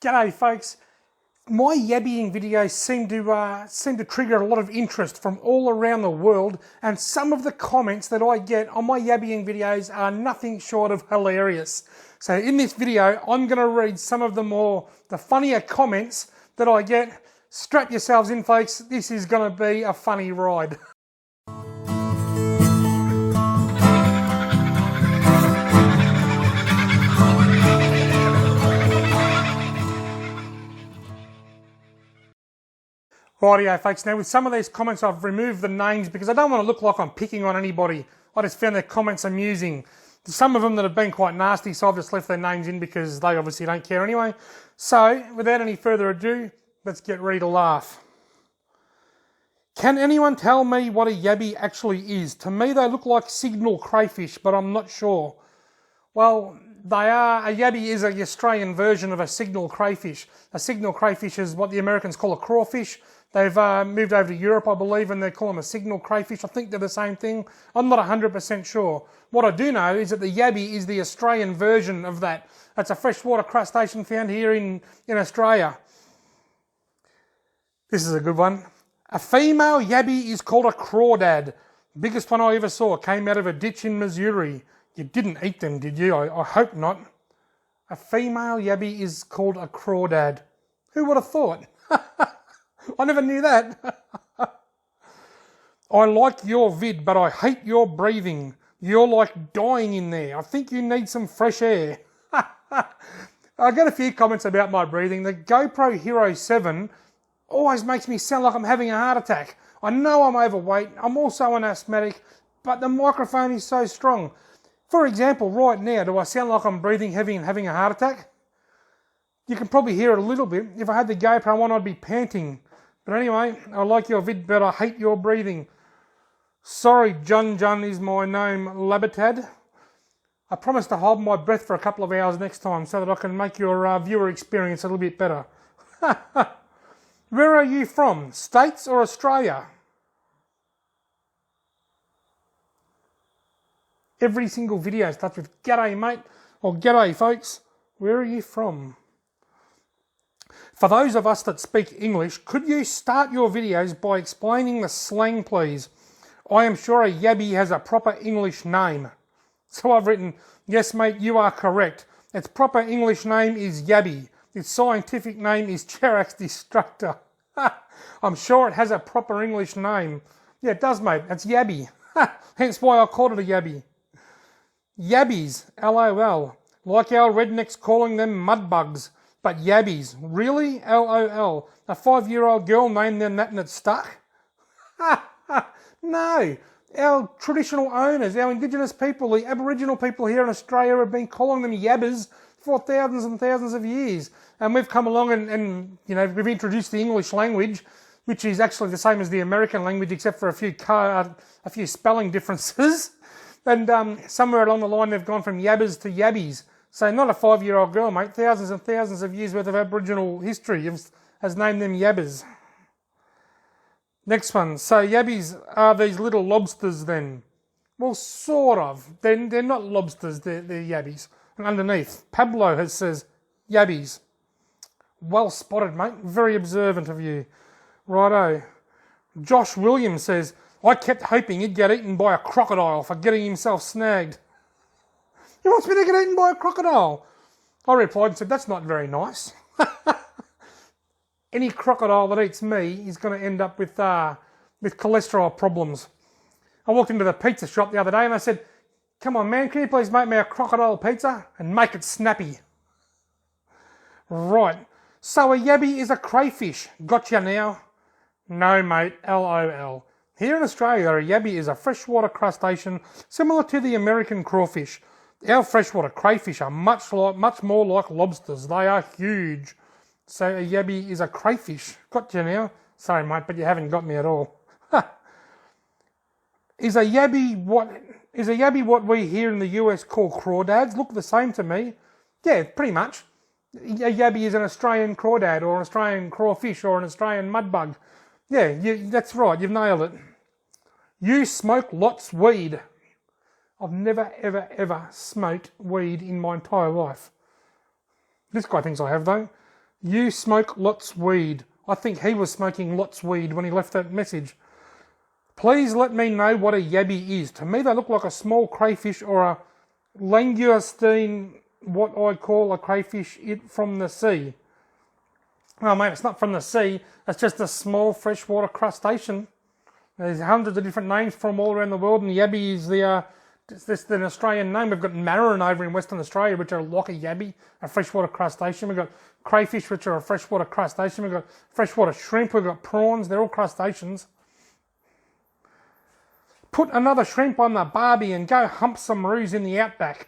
G'day folks. My yabbying videos seem to trigger a lot of interest from all around the world, and some of the comments that I get on my yabbying videos are nothing short of hilarious. So in this video, I'm going to read some of the funnier comments that I get. Strap yourselves in folks, this is going to be a funny ride. Rightio folks, now with some of these comments I've removed the names because I don't want to look like I'm picking on anybody. I just found their comments amusing. Some of them that have been quite nasty, so I've just left their names in because they obviously don't care anyway. So, without any further ado, let's get ready to laugh. Can anyone tell me what a yabby actually is? To me they look like signal crayfish, but I'm not sure. Well, they are. A yabby is an Australian version of a signal crayfish. A signal crayfish is what the Americans call a crawfish. They've moved over to Europe, I believe, and they call them a signal crayfish. I think they're the same thing. I'm not 100% sure. What I do know is that the yabby is the Australian version of that. That's a freshwater crustacean found here in Australia. This is a good one. A female yabby is called a crawdad. Biggest one I ever saw. Came out of a ditch in Missouri. You didn't eat them, did you? I hope not. A female yabby is called a crawdad. Who would have thought? I never knew that. I like your vid, but I hate your breathing. You're like dying in there. I think you need some fresh air. I got a few comments about my breathing. The GoPro Hero 7 always makes me sound like I'm having a heart attack. I know I'm overweight. I'm also an asthmatic, but the microphone is so strong. For example, right now, do I sound like I'm breathing heavy and having a heart attack? You can probably hear it a little bit. If I had the GoPro on, I'd be panting. But anyway, I like your vid, but I hate your breathing. Sorry, John is my name, Labitad. I promise to hold my breath for a couple of hours next time so that I can make your viewer experience a little bit better. Where are you from? States or Australia? Every single video starts with "G'day mate" or "G'day folks." Where are you from? For those of us that speak English, could you start your videos by explaining the slang, please? I am sure a yabby has a proper English name. So I've written, yes mate, you are correct. Its proper English name is Yabby. Its scientific name is Cherax destructor. I'm sure it has a proper English name. Yeah, it does mate, it's Yabby. Hence why I called it a yabby. Yabbies, LOL. Like our rednecks calling them mudbugs. But yabbies, really? LOL. A 5-year-old girl named them that and it stuck? No. Our traditional owners, our indigenous people, the Aboriginal people here in Australia have been calling them yabbers for thousands and thousands of years. And we've come along and we've introduced the English language, which is actually the same as the American language except for a few spelling differences. And somewhere along the line they've gone from yabbers to yabbies. So not a 5-year-old girl, mate. Thousands and thousands of years worth of Aboriginal history has named them yabbers. Next one. So yabbies are these little lobsters then? Well, sort of. They're not lobsters, they're yabbies. And underneath, Pablo says yabbies. Well spotted, mate. Very observant of you. Righto. Josh Williams says, I kept hoping he'd get eaten by a crocodile for getting himself snagged. He wants me to get eaten by a crocodile. I replied and said, that's not very nice. Any crocodile that eats me is going to end up with cholesterol problems. I walked into the pizza shop the other day and I said, come on man, can you please make me a crocodile pizza and make it snappy? Right, so a yabby is a crayfish. Gotcha now? No mate, LOL. Here in Australia, a yabby is a freshwater crustacean similar to the American crawfish. Our freshwater crayfish are much more like lobsters. They are huge. So a yabby is a crayfish. Got you now? Sorry, mate, but you haven't got me at all. Is a yabby what we here in the US call crawdads? Look the same to me. Yeah, pretty much. A yabby is an Australian crawdad or an Australian crawfish or an Australian mudbug. Yeah, that's right. You've nailed it. You smoke lots weed. I've never, ever smoked weed in my entire life. This guy thinks I have, though. You smoke lots weed. I think he was smoking lots weed when he left that message. Please let me know what a yabby is. To me, they look like a small crayfish or a langoustine, what I call a crayfish from the sea. Well, mate, it's not from the sea. It's just a small freshwater crustacean. There's hundreds of different names from all around the world, and yabby is it's an Australian name. We've got marron over in Western Australia, which are like a yabby, a freshwater crustacean. We've got crayfish, which are a freshwater crustacean. We've got freshwater shrimp. We've got prawns. They're all crustaceans. Put another shrimp on the barbie and go hump some roos in the outback.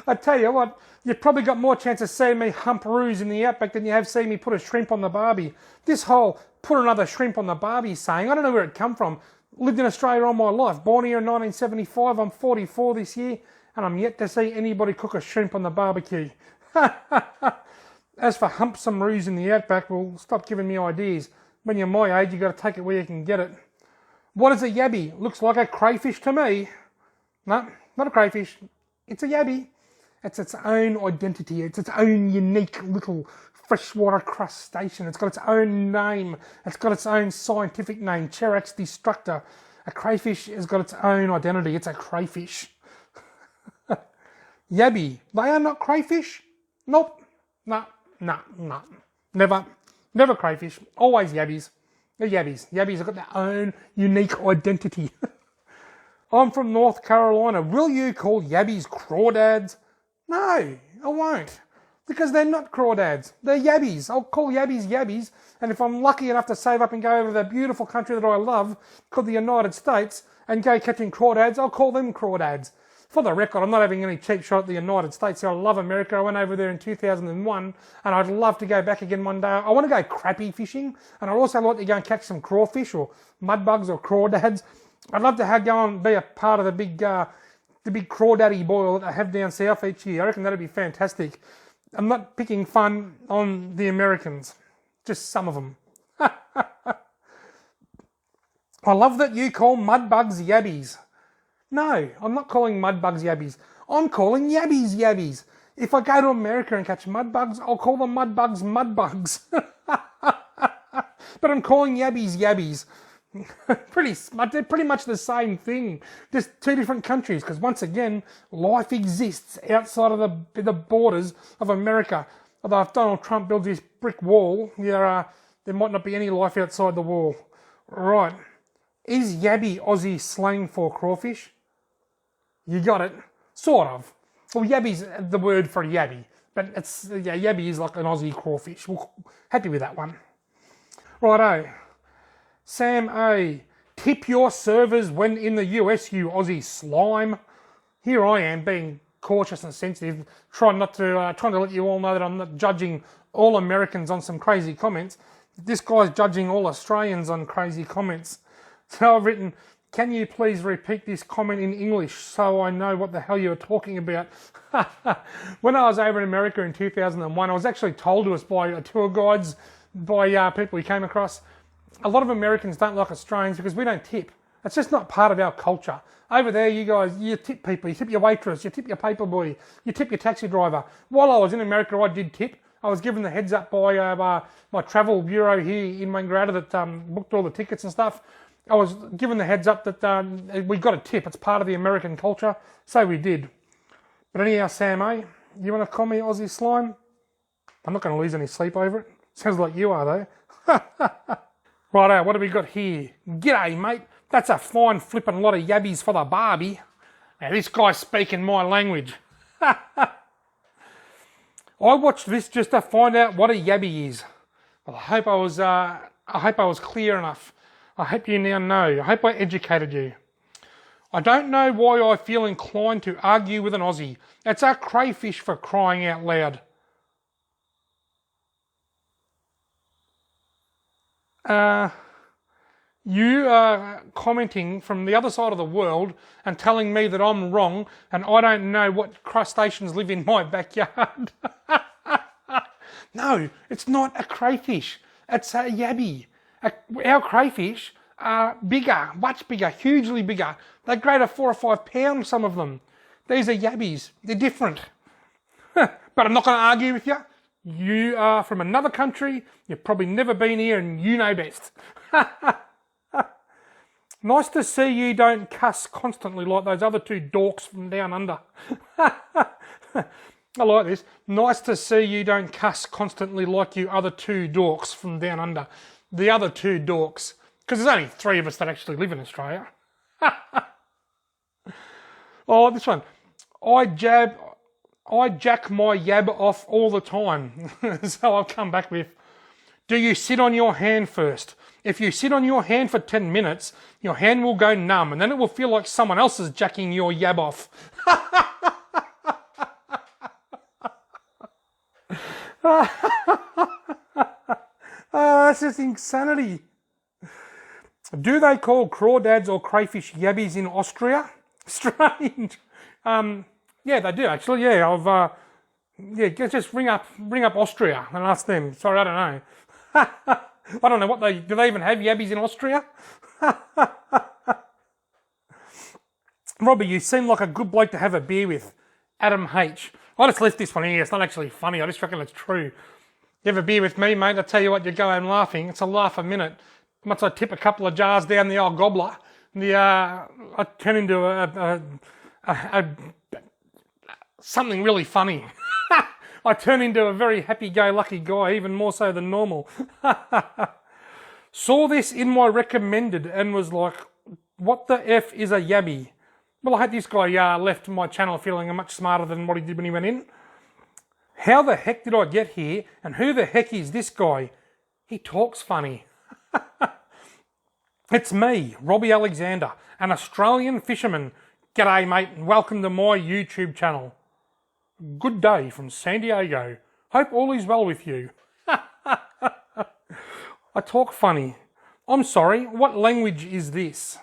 I tell you what, you've probably got more chance of seeing me hump roos in the outback than you have seeing me put a shrimp on the barbie. This whole put another shrimp on the barbie saying, I don't know where it come from. Lived in Australia all my life. Born here in 1975. I'm 44 this year, and I'm yet to see anybody cook a shrimp on the barbecue. As for hump some roos in the outback, well, stop giving me ideas. When you're my age, you've got to take it where you can get it. What is a yabby? Looks like a crayfish to me. No, not a crayfish. It's a yabby. It's its own identity. It's its own unique little freshwater crustacean. It's got its own name. It's got its own scientific name, cherax destructor. A crayfish has got its own identity. It's a crayfish. Yabby. They are not crayfish? Nope. No. Never crayfish. Always yabbies. They're yabbies. Yabbies have got their own unique identity. I'm from North Carolina. Will you call yabbies crawdads? No, I won't. Because they're not crawdads. They're yabbies. I'll call yabbies yabbies. And if I'm lucky enough to save up and go over to the beautiful country that I love, called the United States, and go catching crawdads, I'll call them crawdads. For the record, I'm not having any cheap shot at the United States. I love America. I went over there in 2001, and I'd love to go back again one day. I want to go crappie fishing, and I'd also like to go and catch some crawfish or mudbugs or crawdads. I'd love to go and be a part of the big crawdaddy boil that they have down south each year. I reckon that'd be fantastic. I'm not picking fun on the Americans, just some of them. I love that you call mudbugs yabbies. No, I'm not calling mudbugs yabbies. I'm calling yabbies yabbies. If I go to America and catch mudbugs, I'll call them mudbugs mudbugs. But I'm calling yabbies yabbies. They're pretty much the same thing. Just two different countries, because once again, life exists outside of the borders of America. Although if Donald Trump builds his brick wall, there might not be any life outside the wall. Right. Is yabby Aussie slang for crawfish? You got it. Sort of. Well, yabby's the word for yabby. But yabby is like an Aussie crawfish. Well, happy with that one. Righto. Sam A. Tip your servers when in the US, you Aussie slime. Here I am being cautious and sensitive, trying to let you all know that I'm not judging all Americans on some crazy comments. This guy's judging all Australians on crazy comments. So I've written, can you please repeat this comment in English so I know what the hell you're talking about? When I was over in America in 2001, I was actually told to us by tour guides, by people we came across, a lot of Americans don't like Australians because we don't tip. It's just not part of our culture. Over there, you guys, you tip people. You tip your waitress, you tip your paper boy, you tip your taxi driver. While I was in America, I did tip. I was given the heads up by my travel bureau here in Wangaratta that booked all the tickets and stuff. I was given the heads up that we got a tip. It's part of the American culture, so we did. But anyhow, Sam, you want to call me Aussie slime? I'm not going to lose any sleep over it. Sounds like you are, though. Righto, what have we got here? G'day, mate. That's a fine flippin' lot of yabbies for the barbie. Now, this guy's speaking my language. I watched this just to find out what a yabby is. Well, I hope I was clear enough. I hope you now know. I hope I educated you. I don't know why I feel inclined to argue with an Aussie. It's a crayfish, for crying out loud. You are commenting from the other side of the world and telling me that I'm wrong and I don't know what crustaceans live in my backyard. No, it's not a crayfish. It's a yabby. Our crayfish are bigger, much bigger, hugely bigger. They grow to 4 or 5 pounds, some of them. These are yabbies. They're different. But I'm not going to argue with you. You are from another country. You've probably never been here and you know best. Nice to see you don't cuss constantly like those other two dorks from down under. I like this. Nice to see you don't cuss constantly like you other two dorks from down under. The other two dorks. Because there's only 3 of us that actually live in Australia. Oh, this one. I jack my yab off all the time. So I'll come back with, do you sit on your hand first? If you sit on your hand for 10 minutes, your hand will go numb and then it will feel like someone else is jacking your yab off. That's just insanity. Do they call crawdads or crayfish yabbies in Austria? Strange. Yeah, they do actually. Yeah, just ring up Austria and ask them. Sorry, I don't know. I don't know what do they even have yabbies in Austria? Robbie, you seem like a good bloke to have a beer with. Adam H. I just left this one here. It's not actually funny. I just reckon it's true. You have a beer with me, mate? I tell you what, you go home laughing. It's a laugh a minute. Once I tip a couple of jars down the old gobbler, I turn into something really funny. I turn into a very happy-go-lucky guy, even more so than normal. Saw this in my recommended and was like, what the F is a yabby? Well, I hope this guy left my channel feeling much smarter than what he did when he went in. How the heck did I get here? And who the heck is this guy? He talks funny. It's me, Robbie Alexander, an Australian fisherman. G'day, mate, and welcome to my YouTube channel. Good day from San Diego. Hope all is well with you. I talk funny. I'm sorry, what language is this?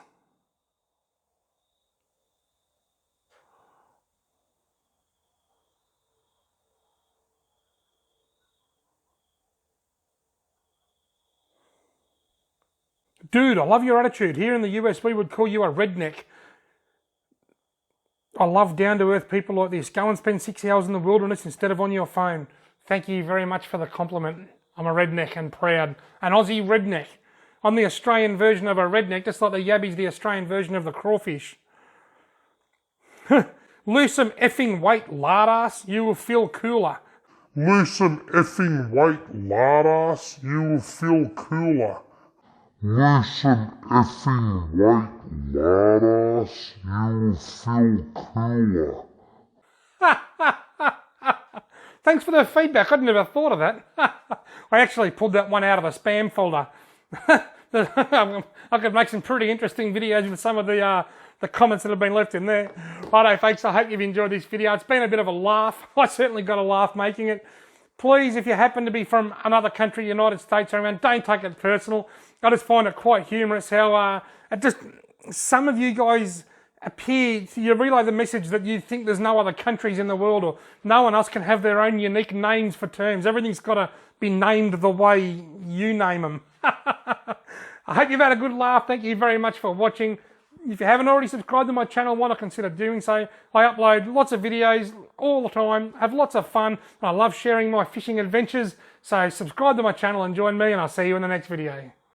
Dude, I love your attitude. Here in the US, we would call you a redneck. I love down-to-earth people like this. Go and spend 6 hours in the wilderness instead of on your phone. Thank you very much for the compliment. I'm a redneck and proud. An Aussie redneck. I'm the Australian version of a redneck, just like the Yabby's the Australian version of the crawfish. Lose some effing weight, lardass. You will feel cooler. Lose some effing weight, lardass. You will feel cooler. Lose some effing weight, lardass. You will feel cooler. Thanks for the feedback. I'd never thought of that. I actually pulled that one out of the spam folder. I could make some pretty interesting videos with some of the comments that have been left in there. Righto, folks, I hope you've enjoyed this video. It's been a bit of a laugh. I certainly got a laugh making it. Please, if you happen to be from another country, United States or around, don't take it personal. I just find it quite humorous how some of you guys you relay the message that you think there's no other countries in the world or no one else can have their own unique names for terms. Everything's got to be named the way you name them. I hope you've had a good laugh. Thank you very much for watching. If you haven't already subscribed to my channel, why not consider doing so? I upload lots of videos all the time, have lots of fun, and I love sharing my fishing adventures. So subscribe to my channel and join me, and I'll see you in the next video.